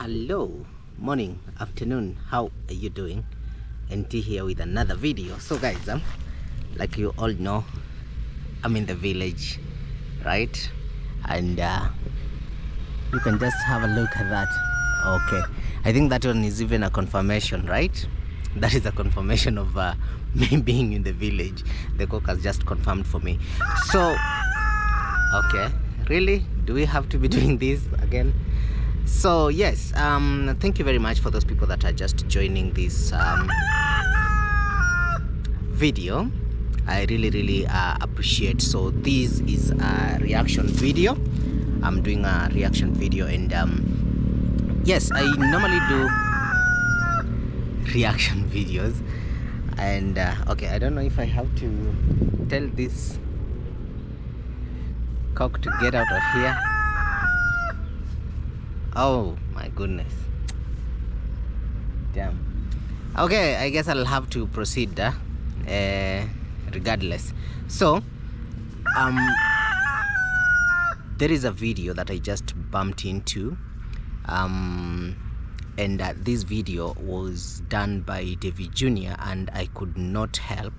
Hello, morning, afternoon, how are you doing? NT here with another video. So guys, like you all know, I'm in the village, right? And you can just have a look at that. Okay, I think that one is even a confirmation, right? That is a confirmation of me being in the village. The cook has just confirmed for me. So okay, really, do we have to be doing this again? So yes, thank you very much for those people that are just joining this video. I really appreciate. So this is a reaction video. I'm doing a reaction video, and yes, I normally do reaction videos. And okay, I don't know if I have to tell this cock to get out of here. Oh my goodness, damn. Okay, I guess I'll have to proceed regardless. So there is a video that I just bumped into, and this video was done by Davy Jr., and I could not help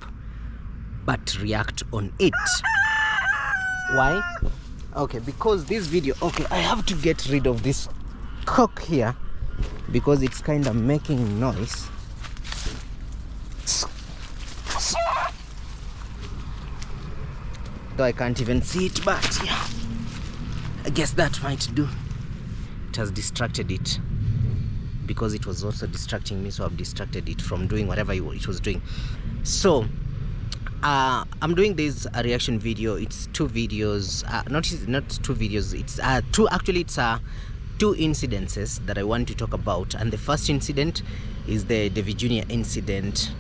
but react on it. Why? Okay, because this video, okay, I have to get rid of this cock here because it's kind of making noise. Though I can't even see it, but yeah, I guess that might do. It has distracted it because it was also distracting me, so I've distracted it from doing whatever it was doing. So I'm doing this reaction video. It's two videos, not two videos, it's two incidences that I want to talk about. And the first incident is the Davy Jr. incident,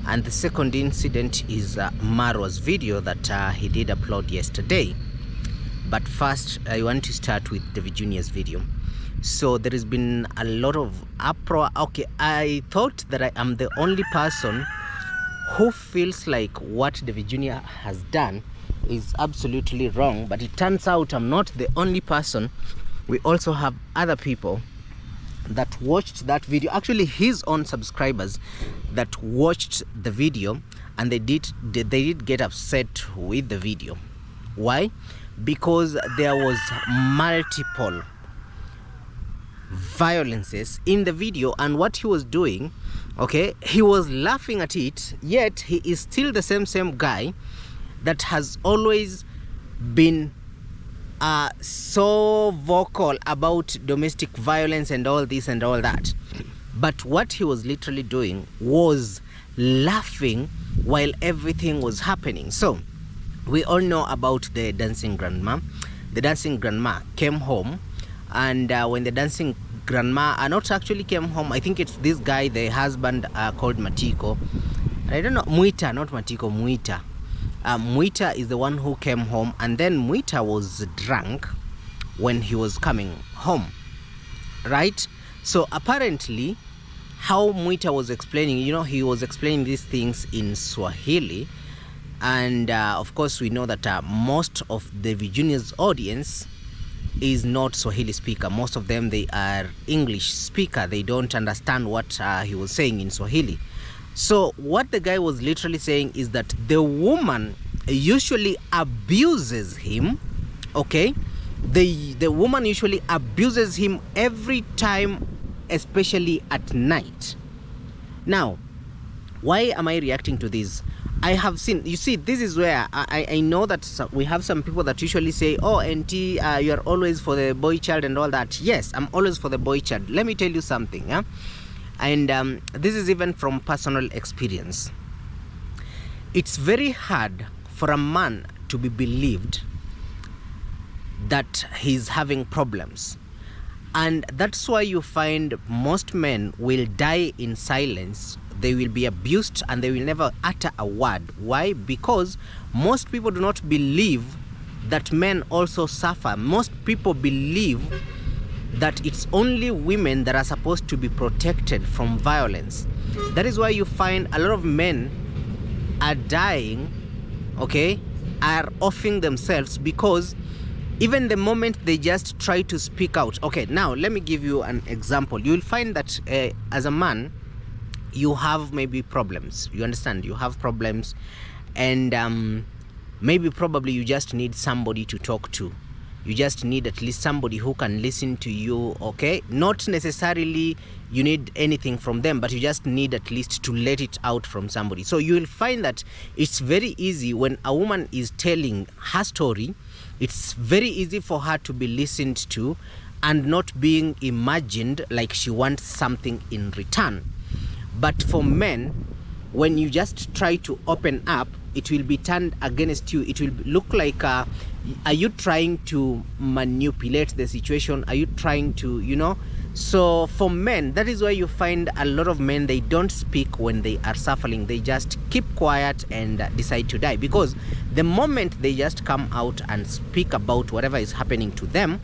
and the second incident is Marwa's video that he did upload yesterday. But first I want to start with Davy Jr.'s video. So there has been a lot of uproar. Okay, I thought that I am the only person who feels like what Davy Jr. has done is absolutely wrong, but it turns out I'm not the only person. We also have other people that watched that video, actually his own subscribers that watched the video, and they did get upset with the video. Why? Because there was multiple violences in the video, and what he was doing, okay, he was laughing at it, yet he is still the same guy that has always been so vocal about domestic violence and all this and all that. But what he was literally doing was laughing while everything was happening. So we all know about the dancing grandma. The dancing grandma came home, and when the dancing grandma not actually came home, I think it's this guy, the husband, called Matiko. I don't know, Muita, not Matiko, Muita. Muita is the one who came home, and then Muita was drunk when he was coming home, right? So apparently how Muita was explaining, you know, he was explaining these things in Swahili, and of course we know that most of the Junior's audience is not Swahili speaker. Most of them, they are English speaker. They don't understand what he was saying in Swahili. So what the guy was literally saying is that the woman usually abuses him, okay? The woman usually abuses him every time, especially at night. Now, why am I reacting to this? I have seen, you see, this is where I know that we have some people that usually say, oh, NT, you are always for the boy child and all that. Yes, I'm always for the boy child. Let me tell you something, yeah? And this is even from personal experience. It's very hard for a man to be believed that he's having problems. And that's why you find most men will die in silence. They will be abused and they will never utter a word. Why? Because most people do not believe that men also suffer. Most people believe that it's only women that are supposed to be protected from violence. That is why you find a lot of men are dying, okay, are offing themselves, because Even the moment they just try to speak out. Okay, now let me give you an example. You will find that as a man, you have maybe problems. You understand? You have problems, and maybe probably you just need somebody to talk to. You just need at least somebody who can listen to you, okay? Not necessarily you need anything from them, but you just need at least to let it out from somebody. So you will find that it's very easy when a woman is telling her story, it's very easy for her to be listened to and not being imagined like she wants something in return. But for men, when you just try to open up, it will be turned against you. It will look like, are you trying to manipulate the situation? Are you trying to, you know? So for men, that is why you find a lot of men, they don't speak when they are suffering. They just keep quiet and decide to die. Because the moment they just come out and speak about whatever is happening to them,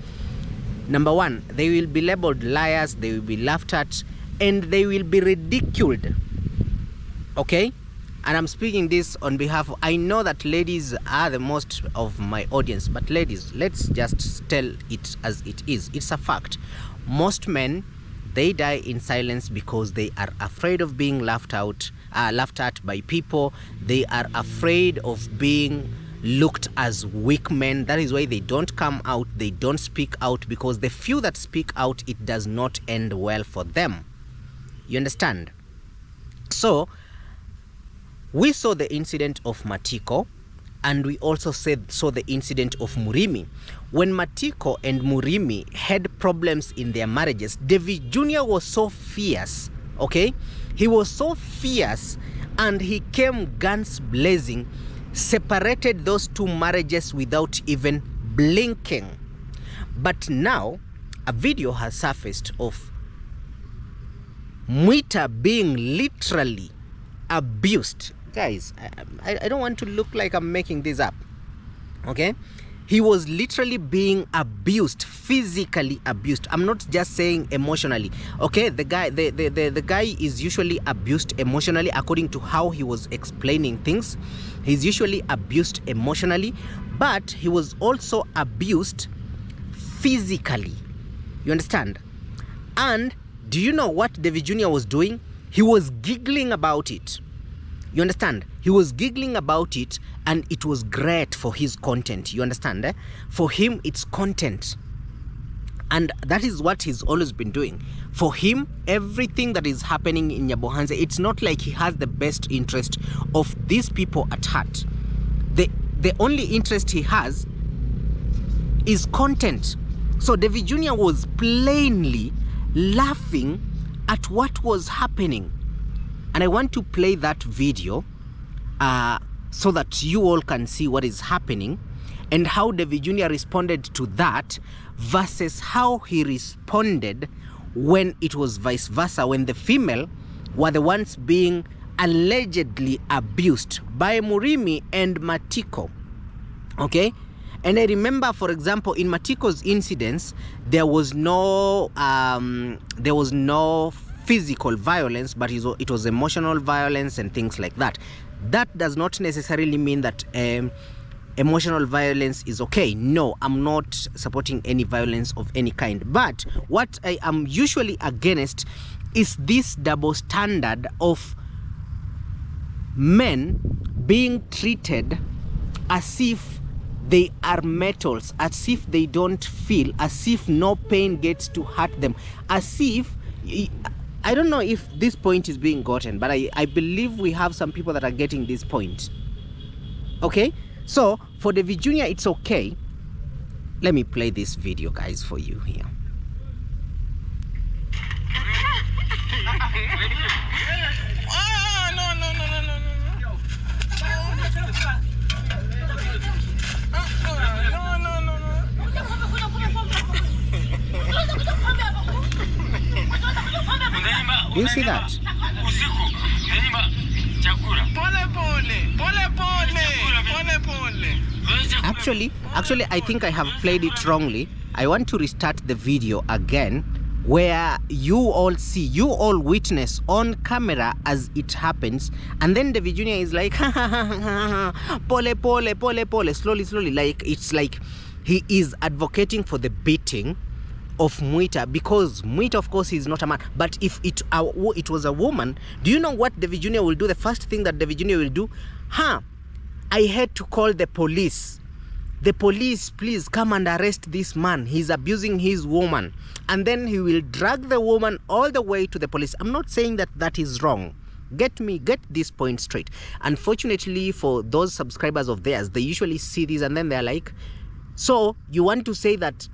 number one, they will be labeled liars, they will be laughed at, and they will be ridiculed. Okay? And I'm speaking this on behalf of, I know that ladies are the most of my audience, but ladies, let's just tell it as it is. It's a fact. Most men, they die in silence because they are afraid of being laughed at by people. They are afraid of being looked as weak men. That is why they don't come out, they don't speak out, because the few that speak out, it does not end well for them. You understand? So we saw the incident of Matiko, and we also saw the incident of Murimi. When Matiko and Murimi had problems in their marriages, Davy Jr. was so fierce, okay? He was so fierce, and he came guns blazing, separated those two marriages without even blinking. But now, a video has surfaced of Mwita being literally abused. Guys, I don't want to look like I'm making this up, okay? He was literally being abused, physically abused. I'm not just saying emotionally, okay? The guy is usually abused emotionally, according to how he was explaining things. He's usually abused emotionally, but he was also abused physically. You understand? And do you know what Davy Jr. was doing? He was giggling about it. You understand? He was giggling about it, and it was great for his content. You understand? For him, it's content. And that is what he's always been doing. For him, everything that is happening in Nyabohanse, it's not like he has the best interest of these people at heart. The only interest he has is content. So Davy Jr. was plainly laughing at what was happening. And I want to play that video so that you all can see what is happening and how Davy Jr. responded to that versus how he responded when it was vice versa, when the female were the ones being allegedly abused by Murimi and Matiko. Okay? And I remember, for example, in Matiko's incidents, there was no physical violence, but it was emotional violence and things like that. That does not necessarily mean that emotional violence is okay. No, I'm not supporting any violence of any kind. But what I am usually against is this double standard of men being treated as if they are metals, as if they don't feel, as if no pain gets to hurt them, as if, I don't know if this point is being gotten, but I believe we have some people that are getting this point. Okay? So, for Davy Jr., it's okay. Let me play this video, guys, for you here. Do you see that? Actually, I think I have played it wrongly. I want to restart the video again, where you all see, you all witness on camera as it happens, and then Davy Jr. is like, pole, slowly, like it's like he is advocating for the beating of Mwita, because Mwita, of course, is not a man. But if it was a woman, do you know what Davy Jr. will do? The first thing that Davy Jr. will do, I had to call the police. The police, please come and arrest this man. He's abusing his woman. And then he will drag the woman all the way to the police. I'm not saying that that is wrong. Get this point straight. Unfortunately, for those subscribers of theirs, they usually see this and then they're like, so you want to say that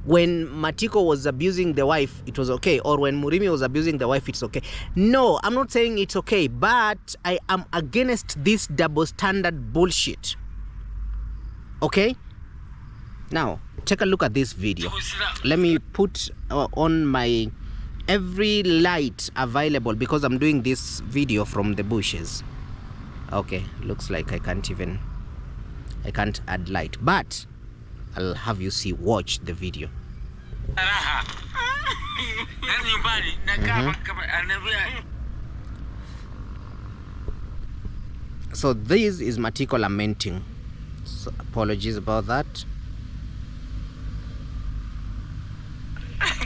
when Matiko was abusing the wife, it was okay, or when Murimi was abusing the wife, it's okay? No, I'm not saying it's okay, but I am against this double standard bullshit. Okay? Now, take a look at this video. Let me put on my every light available, because I'm doing this video from the bushes. Okay, looks like I can't add light, but I'll have you see, watch the video. So this is Matiko lamenting. So apologies about that.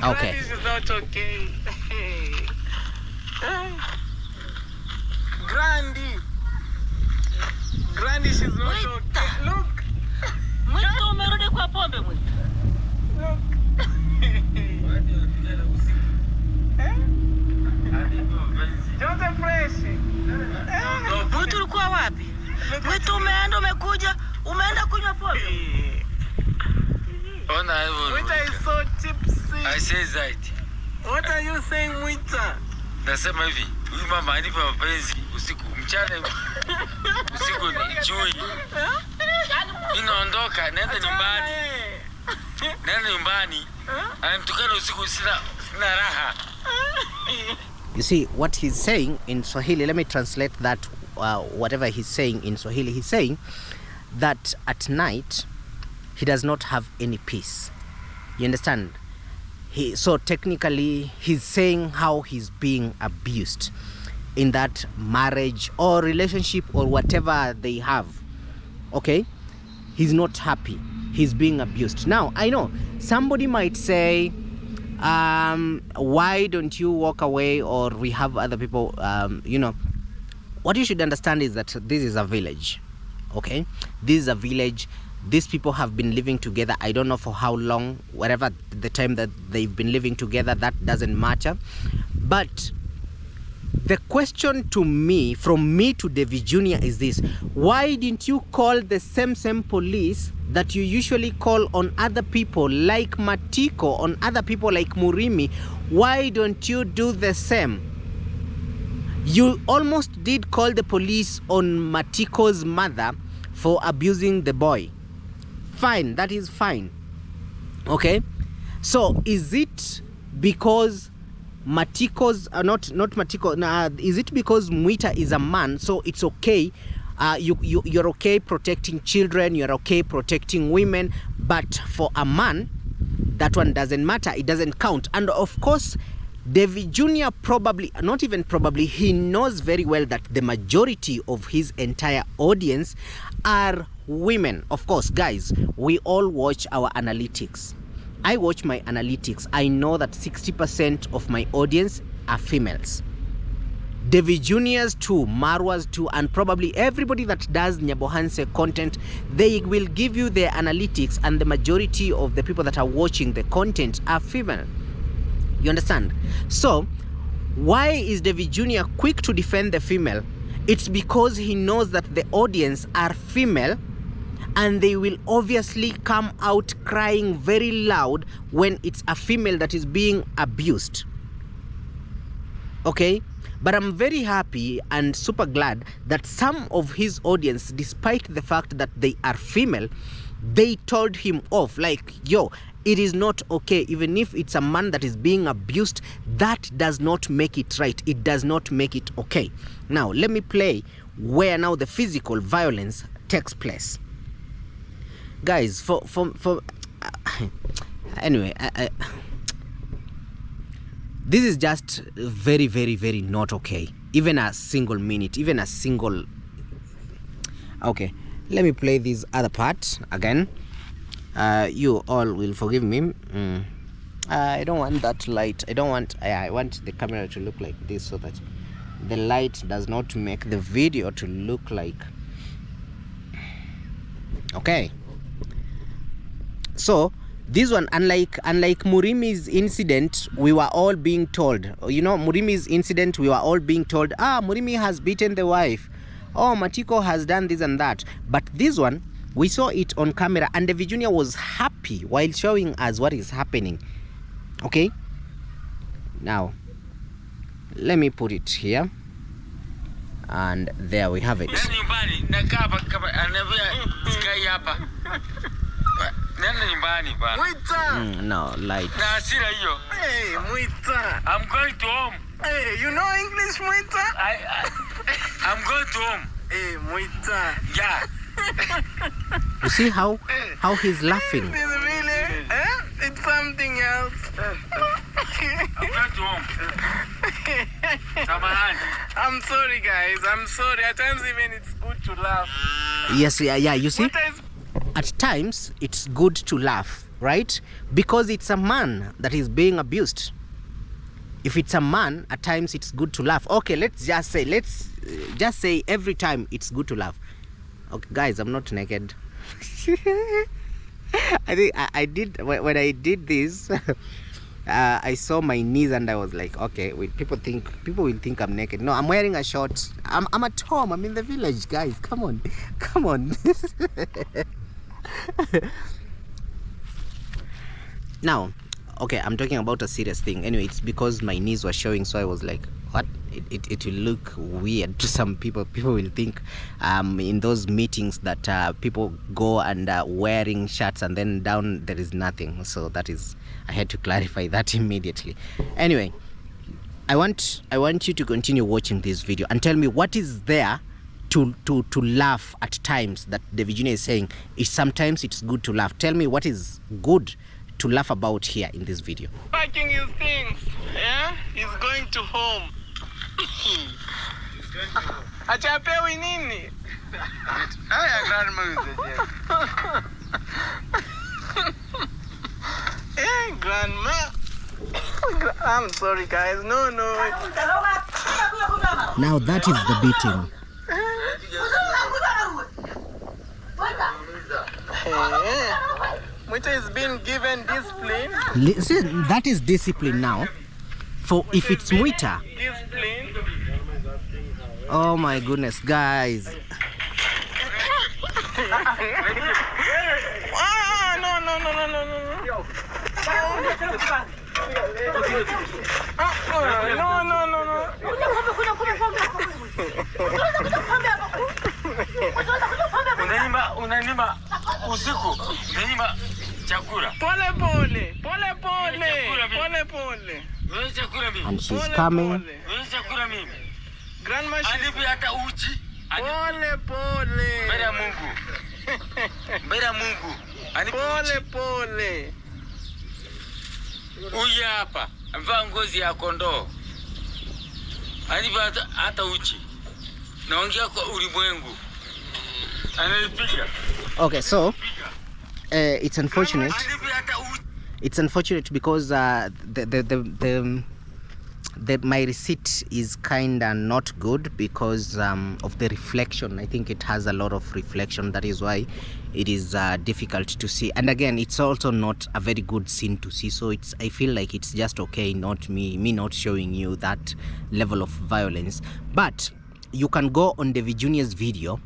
Okay. This is not okay. Grandy, she's not okay. Look. Look. Joto fresh. Mwitu ulikuwa wapi? Mwitu umeenda umekuja, umeenda kunywa pombe. Mwita is so tipsy. I say that. What are you saying, Mwita? Nasema hivi, huyu mama anipe mapenzi usiku mchana usiku ni chui. Ninaondoka naenda nyumbani. Naenda nyumbani. Anamtukana usiku, sina raha. You see what he's saying in Swahili. Let me translate that. Whatever he's saying in Swahili, he's saying that at night he does not have any peace. You understand? So technically he's saying how he's being abused in that marriage or relationship or whatever they have. Okay? He's not happy. He's being abused. Now, I know somebody might say, why don't you walk away, or we have other people, you know. What you should understand is that this is a village. Okay? This is a village. These people have been living together. I don't know for how long, whatever the time that they've been living together, that doesn't matter. But the question to me, from me to Davy Jr. is this: why didn't you call the same police that you usually call on other people like Matiko, on other people like Murimi? Why don't you do the same? You almost did call the police on Matiko's mother for abusing the boy. Fine, that is fine. Okay? So is it because Matiko's not Matiko, is it because Mwita is a man, so it's okay? You're okay protecting children, you're okay protecting women, but for a man, that one doesn't matter, it doesn't count. And of course, Davy Jr. probably, not even probably, he knows very well that the majority of his entire audience are women. Of course, guys, we all watch our analytics. I watch my analytics. I know that 60% of my audience are females. Davy Jr.'s too, Marwa's too, and probably everybody that does Nyabohanse content, they will give you their analytics, and the majority of the people that are watching the content are female. You understand? So why is Davy Jr. quick to defend the female? It's because he knows that the audience are female, and they will obviously come out crying very loud when it's a female that is being abused. Okay? But I'm very happy and super glad that some of his audience, despite the fact that they are female, they told him off, like, yo, it is not okay. Even if it's a man that is being abused, that does not make it right. It does not make it okay. Now, let me play where now the physical violence takes place. Guys, anyway, this is just very, very, very not okay. Even a single minute, even a single... Okay, let me play this other part again. you all will forgive me. I don't want that light. I want the camera to look like this so that the light does not make the video to look like. Okay. So this one, unlike Murimi's incident, we were all being told, Murimi's incident, we were all being told, Murimi has beaten the wife. Oh, Matiko has done this and that. But this one, we saw it on camera, and Davy Jr. was happy while showing us what is happening. Okay? Now, let me put it here. And there we have it. No, light. Hey, Mwita. I'm going to home. Hey, you know English, Mwita? I'm going to home. Hey, Mwita. Yeah. You see how he's laughing? This really, it's something else. I'm going to home. I'm sorry, guys. I'm sorry. At times even it's good to laugh. Yes, yeah. You see? At times, it's good to laugh, right? Because it's a man that is being abused. If it's a man, at times it's good to laugh. Okay, let's just say every time it's good to laugh. Okay, guys, I'm not naked. I think I did, when I did this, I saw my knees and I was like, okay, people will think I'm naked. No, I'm wearing a short. I'm at home. I'm in the village, guys. Come on. Now, okay, I'm talking about a serious thing. Anyway, it's because my knees were showing, so I was like, what? It will look weird to some people. People will think in those meetings that people go and wearing shirts and then down there is nothing. So I had to clarify that immediately. Anyway, I want you to continue watching this video and tell me what is there to laugh at times that Davy Jr. is saying. Sometimes it's good to laugh. Tell me what is good to laugh about here in this video. Packing his things, yeah? He's going to home. Achapewi nini? Hey, grandma. I'm sorry, guys. No. Now that is the beating. Hey, Mwita is being given discipline. Listen, that is discipline now. For if it's Mwita. Discipline. Oh my goodness, guys. No. Unanima usiku. Unanima chakula. Pole. And she's coming. Chakula mimi. Grandma, Adipi hata uchi. Pole. Mbele ya Mungu. Pole. Uya hapa. Amevaa ngozi ya kondoo. Adipi hata uchi. Naongea kwa ulimwengu. Ananipiga. Okay, so it's unfortunate. It's unfortunate because my receipt is kinda not good because of the reflection. I think it has a lot of reflection. That is why it is difficult to see. And again, it's also not a very good scene to see. So I feel like it's just okay, not me not showing you that level of violence. But you can go on Davy Jr.'s video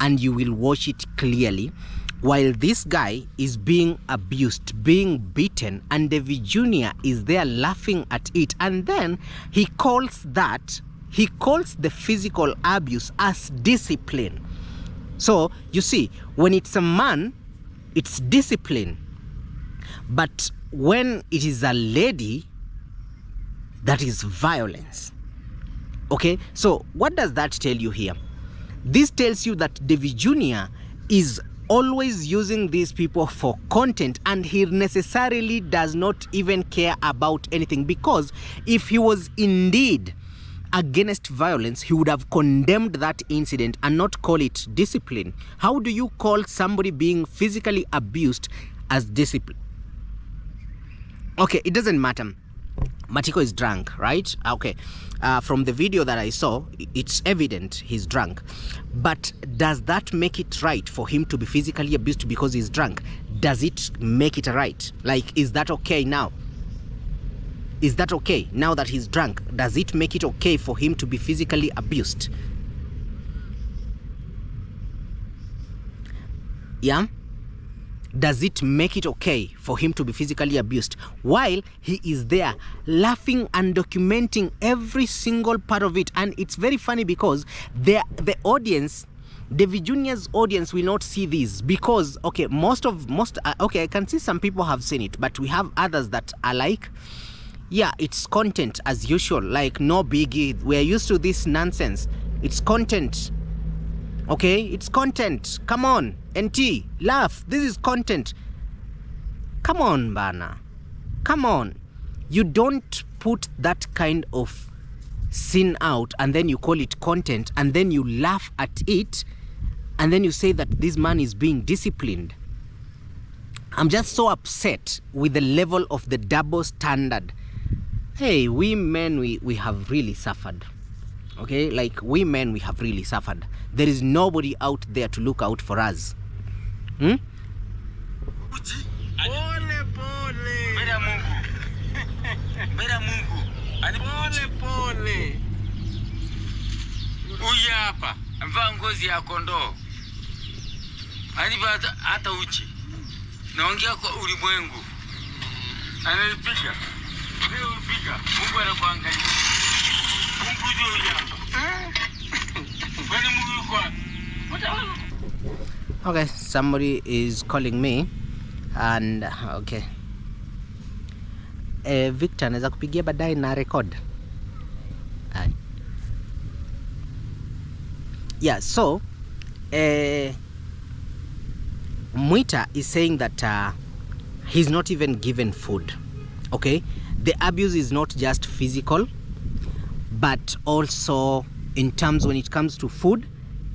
and you will watch it clearly. While this guy is being abused, being beaten, and Davy Jr. is there laughing at it, and then he calls the physical abuse as discipline. So you see, when it's a man, it's discipline, but when it is a lady, that is violence. Okay, so what does that tell you here? This tells you that Davy Jr. is always using these people for content, and he necessarily does not even care about anything, because if he was indeed against violence, he would have condemned that incident and not call it discipline. How do you call somebody being physically abused as discipline. Okay, it doesn't matter. Matiko is drunk, right? Okay. From the video that I saw, it's evident he's drunk. But does that make it right for him to be physically abused because he's drunk? Does it make it right? Like, is that okay now? Is that okay now that he's drunk? Does it make it okay for him to be physically abused? Yeah? Does it make it okay for him to be physically abused while he is there laughing and documenting every single part of it? And it's very funny because the audience, Davy Jr.'s audience, will not see this because, okay, okay, I can see some people have seen it, but we have others that are like, yeah, it's content as usual, like no biggie, we're used to this nonsense. It's content. Okay, it's content. Come on, NT, laugh. This is content. Come on, Bana. Come on. You don't put that kind of scene out and then you call it content and then you laugh at it and then you say that this man is being disciplined. I'm just so upset with the level of the double standard. Hey, we men, we have really suffered. Okay, like we men, we have really suffered. There is nobody out there to look out for us. Pole pole. Bera Mungu. Bera Mungu. Pole pole. Huyu hapa amevaa ngozi ya kondoo. Anipa hata uchi. Naongea kwa ulimwengu. Ananipiga. Leo piga. Mungu anakuangalia. Mungu ndio hapa. Bwana Mungu kwa. Okay, somebody is calling me and okay. Victor, naweza kupigia baadaye na record. Yeah, so Mwita is saying that he's not even given food. Okay, the abuse is not just physical, but also in terms when it comes to food,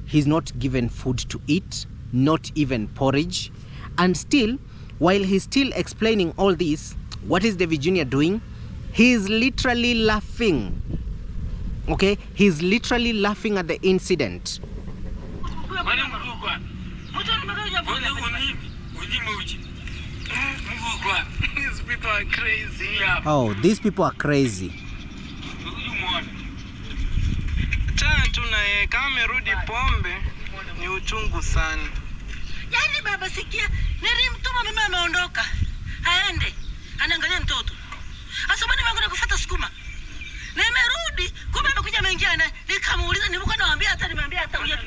he's not given food to eat, not even porridge. And still, while he's still explaining all this, what is Davy Jr. doing? He's literally laughing. Okay, he's literally laughing at the incident. These people are crazy. Oh, these people are crazy. Chana tu na yeye, kama amerudi pombe ni uchungu sana. Yaani baba sikia, nilimtuma mimi ameondoka. Aende, anaangalia mtoto. Asabani wangu nakufuata sukuma. Na nimerudi, kumbe amekuja ameingia na nikamuuliza nilikuwa naambia hata nimeambia hata uje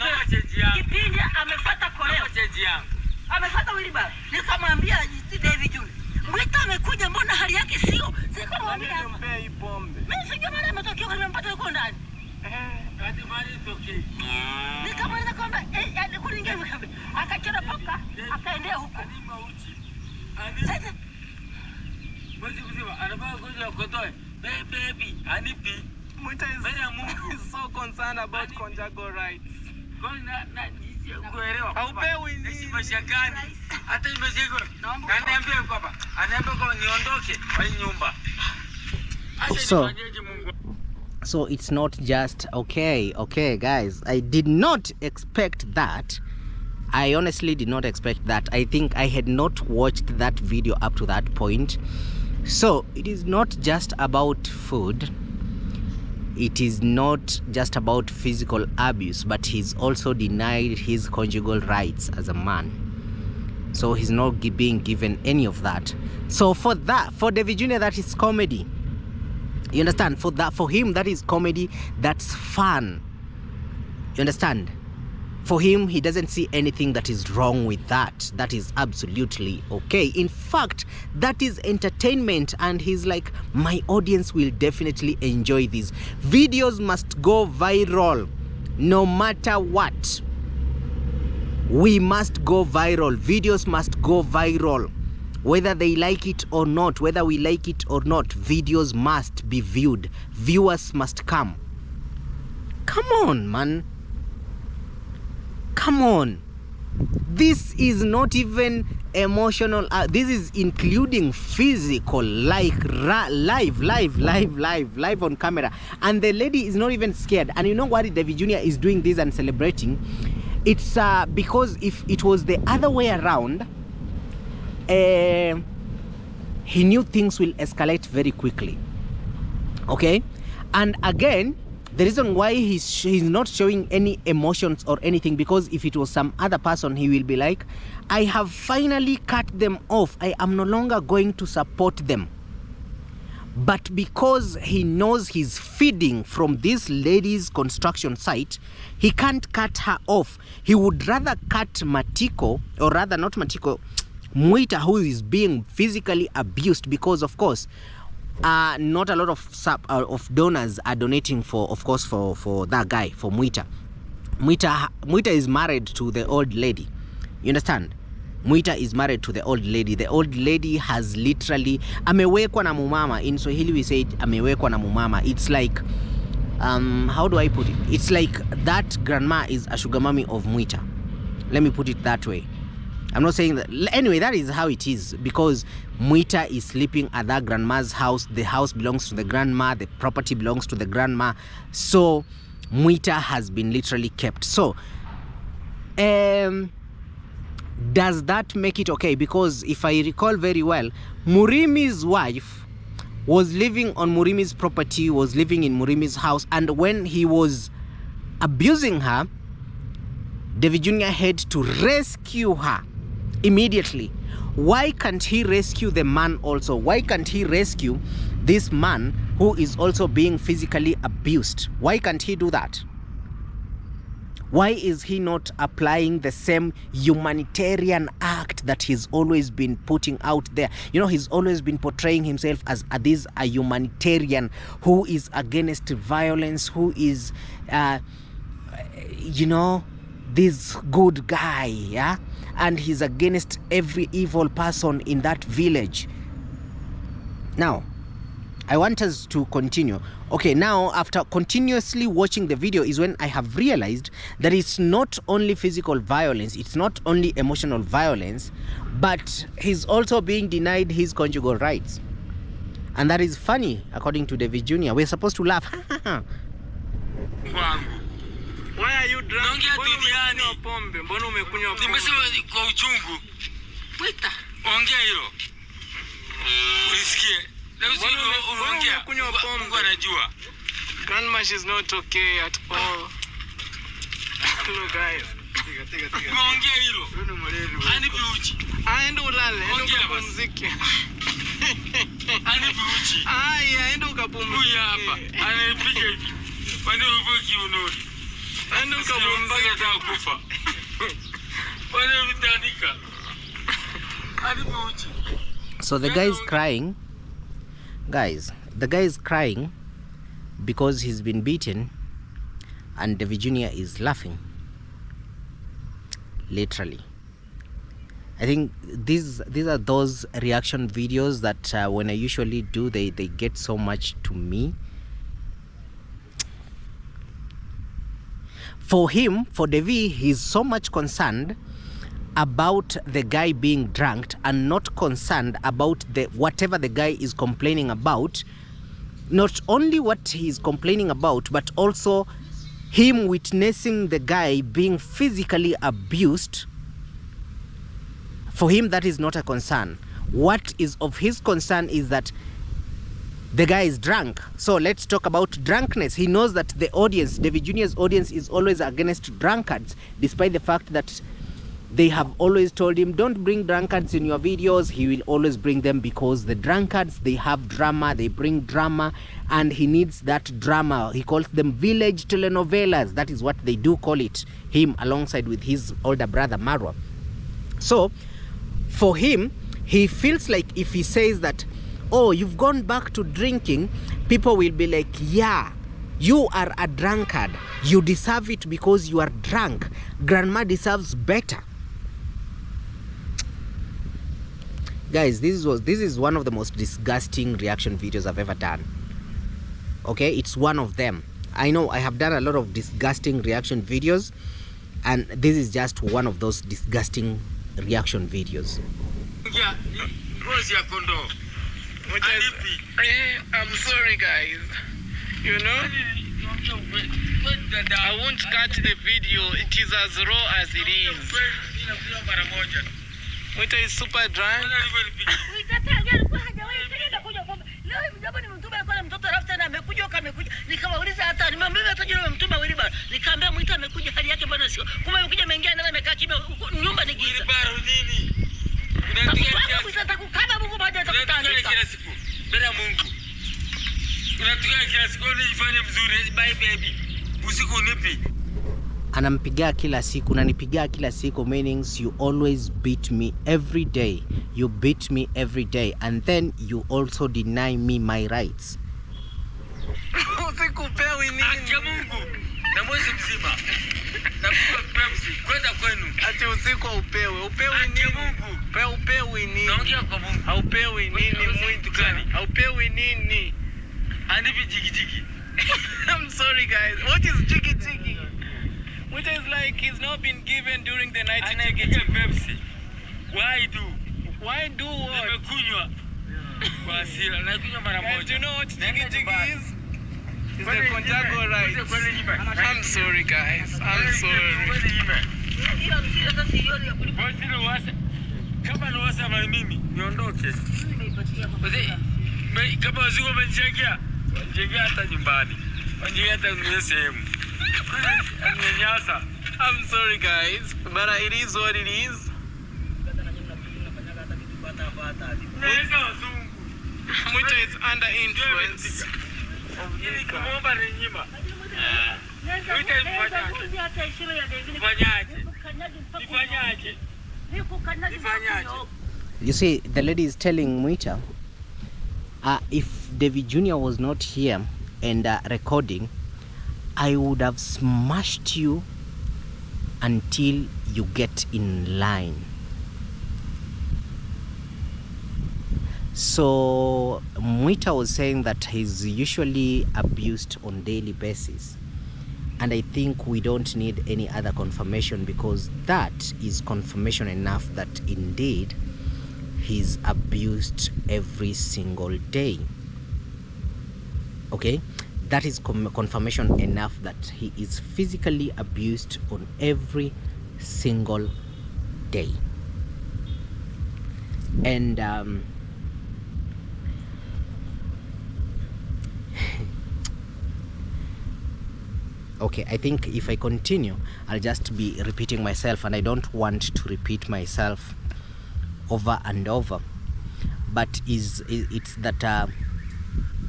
kipindi amefuata koleo. Amefuata wili baba. Nikamwambia Davy Jr. Mwita amekuja, mbona hali yake sio? Sikamwambia Nimpee hii pombe. mimi sijui mara ametokea kwa nimempata yuko ndani. Hadi bali toke. Nikamwambia kwamba alikuingia mkambe. Akachora poka, akaendea huko. Sasa Mwezi mzima anabaa ngoja kotoe. Baby, anipi. Mwita is so concerned about conjugal rights. Na kuelewa. Haupewi nini? Nisi mashakani. Hata imezego. Ananiambia baba, ananiambia kwa niondoke kwa nyumba. So it's not just okay guys, I did not expect that. I honestly did not expect that. I think I had not watched that video up to that point. So it is not just about food, it is not just about physical abuse, but he's also denied his conjugal rights as a man. So he's not being given any of that. So for Davy Jr., that is comedy. You understand? For him, that is comedy. That's fun. You understand? For him, he doesn't see anything that is wrong with that. That is absolutely okay. In fact, that is entertainment, and he's like, my audience will definitely enjoy these. Videos must go viral no matter what. We must go viral. Videos must go viral. Whether they like it or not, whether we like it or not, videos must be viewed. Viewers must come. Come on, man. Come on. This is not even emotional. This is including physical, like live on camera. And the lady is not even scared. And you know what? Davy Jr. is doing this and celebrating. It's because if it was the other way around, he knew things will escalate very quickly. Okay? And again, the reason why he's not showing any emotions or anything, because if it was some other person, he will be like, I have finally cut them off. I am no longer going to support them. But because he knows he's feeding from this lady's construction site, he can't cut her off. He would rather cut Matiko, or rather not Matiko, Mwita, who is being physically abused, because of course, not a lot of donors are donating for, of course, for that guy, for Mwita. Mwita is married to the old lady. You understand? Mwita is married to the old lady. The old lady has literally amewekwa na mumama. In Swahili we say it, amewekwa na mumama. It's like how do I put it? It's like that grandma is a sugar mommy of Mwita. Let me put it that way. I'm not saying that. Anyway, that is how it is, because Mwita is sleeping at that grandma's house. The house belongs to the grandma. The property belongs to the grandma. So Mwita has been literally kept. So does that make it okay? Because if I recall very well, Murimi's wife was living on Murimi's property, was living in Murimi's house, and when he was abusing her, Davy Jr. had to rescue her immediately. Why can't he rescue the man also? Why can't he rescue this man who is also being physically abused? Why can't he do that? Why is he not applying the same humanitarian act that he's always been putting out there? You know, he's always been portraying himself as a humanitarian who is against violence, who is, you know, this good guy, yeah? And he's against every evil person in that village. Now, I want us to continue. Okay, now after continuously watching the video is when I have realized that it's not only physical violence, it's not only emotional violence, but he's also being denied his conjugal rights. And that is funny, according to Davy Jr. We're supposed to laugh. Why are you drunk? Mbona umekunywa pombe? Nimesema kwa uchungu. Mwita. Ongea hilo. Ulisikie? Mbona umekunywa pombe? Mungu anajua. Grandma, she's not okay at all. Hello guys. Ongea hilo. Anipi uchi. Aende ulale, aende ukapumzike. Anipi uchi. Aende ukapumzike. Huyu hapa. Anipiga hivi. Wende uvuki unoni. Ando kabumbaga atakufa. Wale vitandika. Alibuchi. So the guy is crying. Guys, the guy is crying because he's been beaten, and Davy Jr. is laughing. Literally. I think these are those reaction videos that when I usually do, they get so much to me. For him, for Davy, he's so much concerned about the guy being drunk and not concerned about whatever the guy is complaining about. Not only what he's complaining about, but also him witnessing the guy being physically abused. For him, that is not a concern. What is of his concern is that the guy is drunk. So let's talk about drunkenness. He knows that the audience, Davy Jr.'s audience, is always against drunkards, despite the fact that they have always told him, don't bring drunkards in your videos. He will always bring them because the drunkards, they have drama, they bring drama, and he needs that drama. He calls them village telenovelas. That is what they do call it, him alongside with his older brother Marwa. So for him, he feels like if he says that, oh, you've gone back to drinking, people will be like, yeah, you are a drunkard. You deserve it because you are drunk. Grandma deserves better. Guys, this is one of the most disgusting reaction videos I've ever done. Okay, it's one of them. I know I have done a lot of disgusting reaction videos, And this is just one of those disgusting reaction videos. Yeah, ngozi ya kondoo. I'm sorry guys. You know, I won't cut the video. It is as raw as it is. Mwita is super drunk. Nikawauliza hata nimemwambia hata jina mtuma wili bana. Nikamwambia Mwita amekuja hali yake bwana sio. Kumbe amekuja ameingia na amekaa kimya nyumba ni giza. Baro nini? Kama Mungu baada atakutana kila siku. Mbele ya Mungu. Unatukia kila siku unifanye mzuri. Bye baby. Usiku nipi? Anampiga kila siku, unanipiga kila siku, meanings you always beat me every day. You beat me every day, and then you also deny me my rights. Usikupewi nini? Acha Mungu. Na mwezi mzima. Na kupa Pepsi kwenda kwenu. Ati usiku upewe. Upewi nini? Acha Mungu. Upewi nini? Naongea kwa Mungu. Haupewi nini Mwita? Gani? Haupewi nini? Anipi jigi. I'm sorry guys. What is jiggy? Which is like he's not been given during the night. Pepsi. Why do what? Nimekunywa. Kwa hasira. Nakunywa mara moja. Do you know what jiggy is? It's the conjugal rights. I'm sorry guys. I'm sorry. Kama nawasa mara mimi niondoke. Kama wazungu wamenichekea, wanijengea hata nyumbani. Wanijengea hata sehemu. I'm sorry guys, but it is what it is. Mwita is under influence. You see, the lady is telling Mwita, if Davy Jr. was not here and recording, I would have smashed you until you get in line. So Mwita was saying that he's usually abused on daily basis, and I think we don't need any other confirmation, because that is confirmation enough that indeed he's abused every single day. Okay, that is confirmation enough that he is physically abused on every single day. And okay, I think if I continue, I'll just be repeating myself, and I don't want to repeat myself over and over. But it's that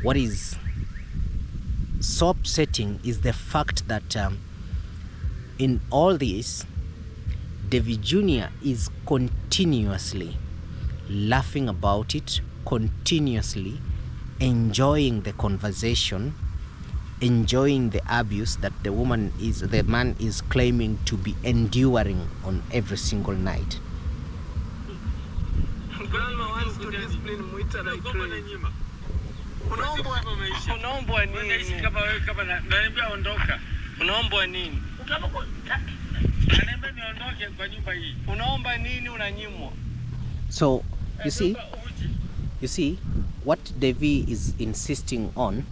what is so upsetting is the fact that in all this, Davy Jr. is continuously laughing about it, continuously enjoying the conversation, enjoying the abuse that the man is claiming to be enduring on every single night. Grandma wants to discipline Mwita like crazy. Unaombwa nini? Kama naambia ondoka. Unaombwa nini? Anaambia niondoke kwa nyumba hii. Unaomba nini unanyimwa? So you see what Davy is insisting on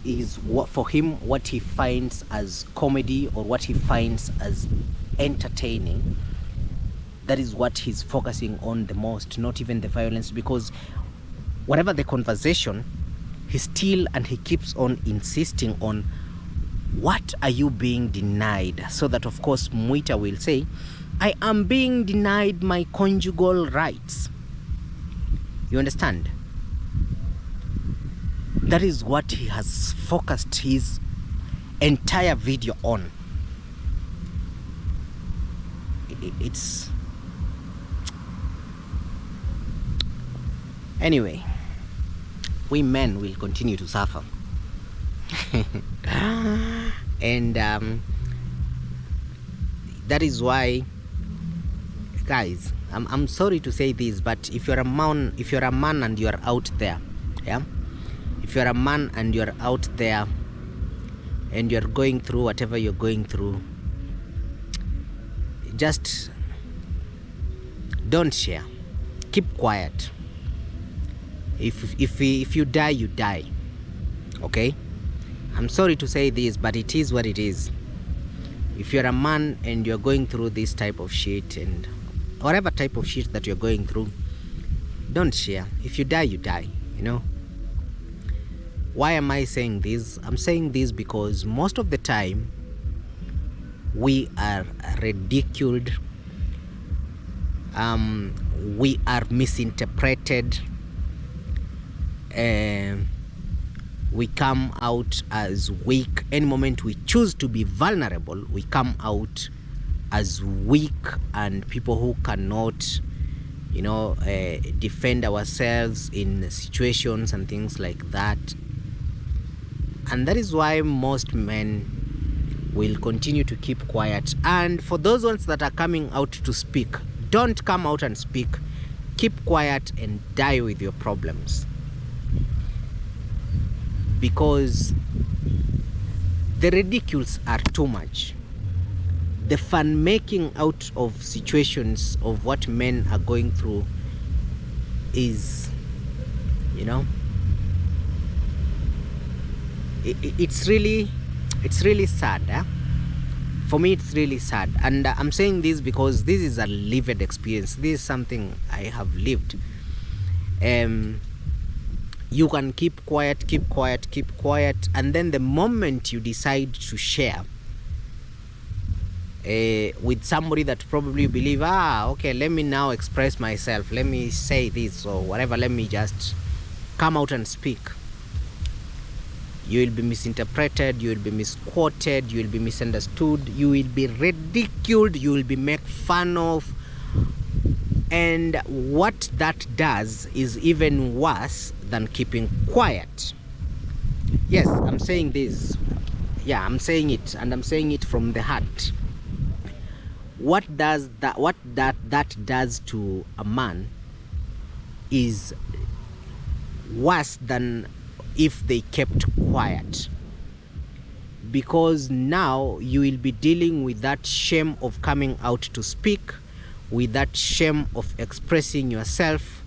is what for him, what he finds as comedy or what he finds as entertaining. That is what he's focusing on the most, not even the violence, because whatever the conversation, he keeps on insisting on what are you being denied, so that of course Mwita will say, I am being denied my conjugal rights. You understand? That is what he has focused his entire video on. It's anyway, we men will continue to suffer. And that is why, guys, I'm sorry to say this, but if you're a man and you're out there, yeah, if you're a man and you're out there and you're going through whatever you're going through, just don't share. Keep quiet. If you die, you die. Okay? I'm sorry to say this, but it is what it is. If you're a man and you're going through this type of shit, and whatever type of shit that you're going through, don't share. If you die, you die, you know. Why am I saying this? I'm saying this because most of the time we are ridiculed, we are misinterpreted, we come out as weak. Any moment we choose to be vulnerable, we come out as weak and people who cannot, you know, defend ourselves in situations and things like that. And that is why most men will continue to keep quiet. And for those ones that are coming out to speak, don't come out and speak. Keep quiet and die with your problems. Because the ridicules are too much. The fun making out of situations of what men are going through is, you know, it's really sad. For me, it's really sad. And I'm saying this because this is a lived experience. This is something I have lived. You can keep quiet, and then the moment you decide to share with somebody that probably you believe, okay, let me now express myself, let me say this or whatever, let me just come out and speak, you will be misinterpreted, you will be misquoted, you will be misunderstood, you will be ridiculed, you will be made fun of. And what that does is even worse than keeping quiet. Yes, I'm saying this. Yeah, I'm saying it, and I'm saying it from the heart. What that does to a man is worse than if they kept quiet. Because now you will be dealing with that shame of coming out to speak, with that shame of expressing yourself,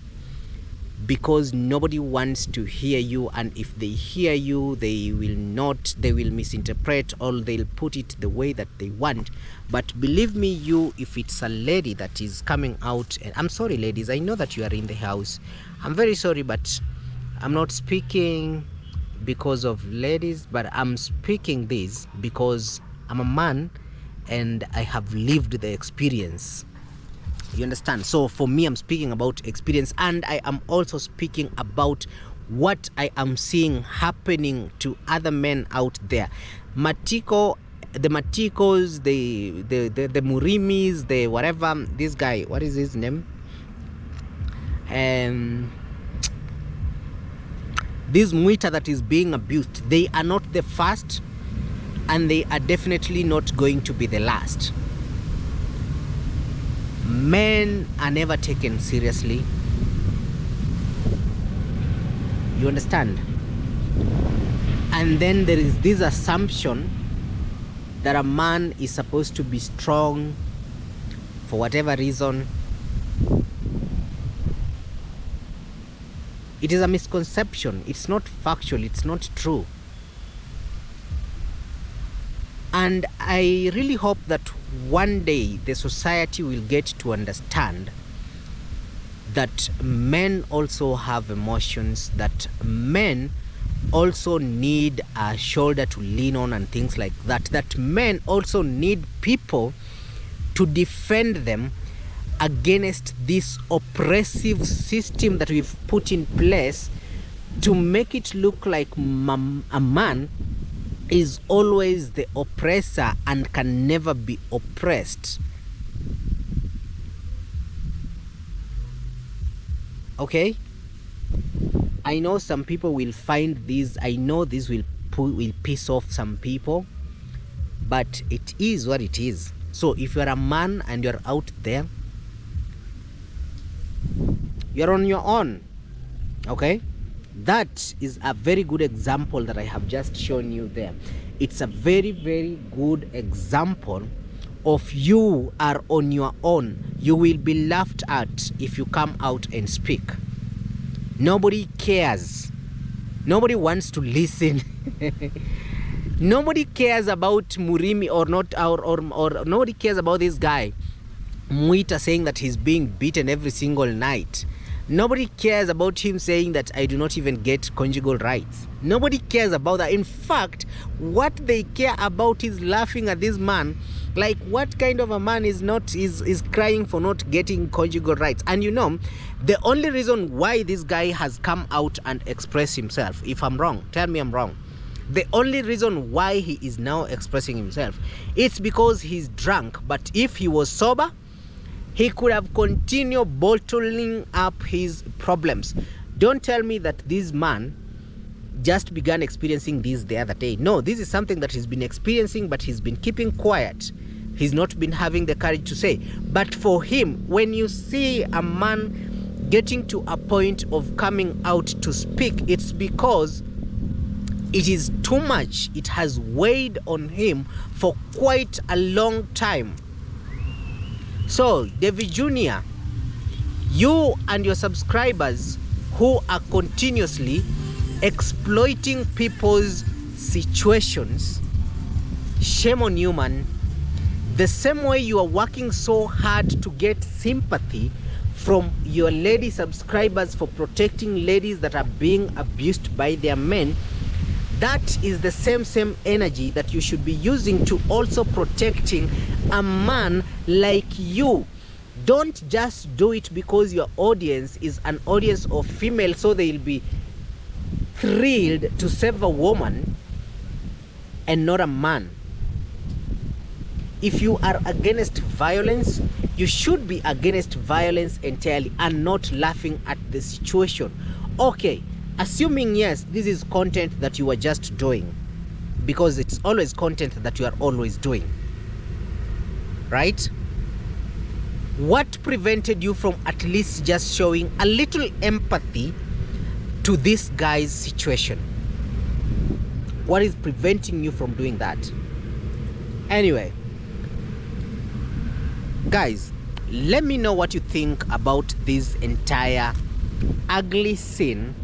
because nobody wants to hear you, and if they hear you, they will misinterpret, or they'll put it the way that they want. But believe me, if it's a lady that is coming out, and I'm sorry ladies, I know that you are in the house, I'm very sorry, but I'm not speaking because of ladies, but I'm speaking this because I'm a man and I have lived the experience. You understand? So for me, I'm speaking about experience, and I am also speaking about what I am seeing happening to other men out there. The Matikos, the Murimis, the whatever, this guy, what is his name? This Muita that is being abused, they are not the first, and they are definitely not going to be the last. Men are never taken seriously. You understand? And then there is this assumption that a man is supposed to be strong for whatever reason. It is a misconception. It's not factual. It's not true. And I really hope that one day the society will get to understand that men also have emotions, that men also need a shoulder to lean on and things like that, that men also need people to defend them against this oppressive system that we've put in place to make it look like a man is always the oppressor and can never be oppressed. Okay? I know some people will find this, I know this will piss off some people, but it is what it is. So if you're a man and you're out there, you're on your own. Okay? That is a very good example that I have just shown you there. It's a very, very good example of you are on your own, you will be laughed at if you come out and speak. Nobody cares. Nobody wants to listen. Nobody cares about Murimi or not, or nobody cares about this guy Mwita saying that he's being beaten every single night. Nobody cares about him saying that I do not even get conjugal rights. Nobody cares about that. In fact, what they care about is laughing at this man. Like, what kind of a man is crying for not getting conjugal rights? And you know, the only reason why this guy has come out and expressed himself, if I'm wrong, tell me I'm wrong. The only reason why he is now expressing himself, it's because he's drunk. But if he was sober, he could have continued bottling up his problems. Don't tell me that this man just began experiencing this the other day. No, this is something that he's been experiencing, but he's been keeping quiet. He's not been having the courage to say. But for him, when you see a man getting to a point of coming out to speak, it's because it is too much. It has weighed on him for quite a long time. So, Davy Jr., you and your subscribers who are continuously exploiting people's situations, shame on you, man. The same way you are working so hard to get sympathy from your lady subscribers for protecting ladies that are being abused by their men, that is the same energy that you should be using to also protecting a man like you. Don't just do it because your audience is an audience of female, so they'll be thrilled to save a woman and not a man. If you are against violence, you should be against violence entirely and not laughing at the situation. Okay, assuming yes, this is content that you are just doing, because it's always content that you are always doing, right? What prevented you from at least just showing a little empathy to this guy's situation? What is preventing you from doing that? Anyway, guys, let me know what you think about this entire ugly scene.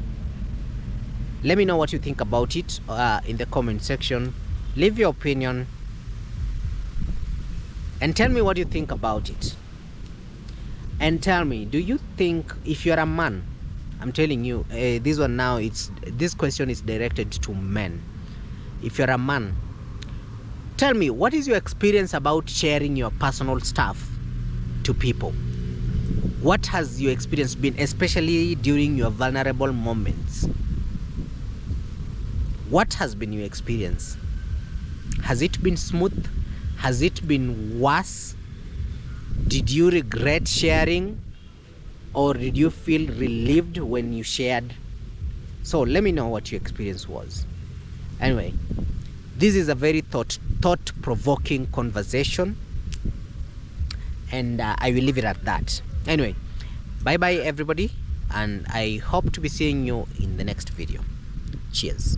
Let me know what you think about it in the comment section. Leave your opinion and tell me what you think about it. And tell me, do you think, if you're a man, I'm telling you, this one now, this question is directed to men. If you're a man, tell me, what is your experience about sharing your personal stuff to people? What has your experience been, especially during your vulnerable moments? What has been your experience? Has it been smooth? Has it been worse? Did you regret sharing? Or did you feel relieved when you shared? So let me know what your experience was. Anyway, this is a very thought-provoking conversation, and I will leave it at that. Anyway, bye-bye everybody, and I hope to be seeing you in the next video. Cheers.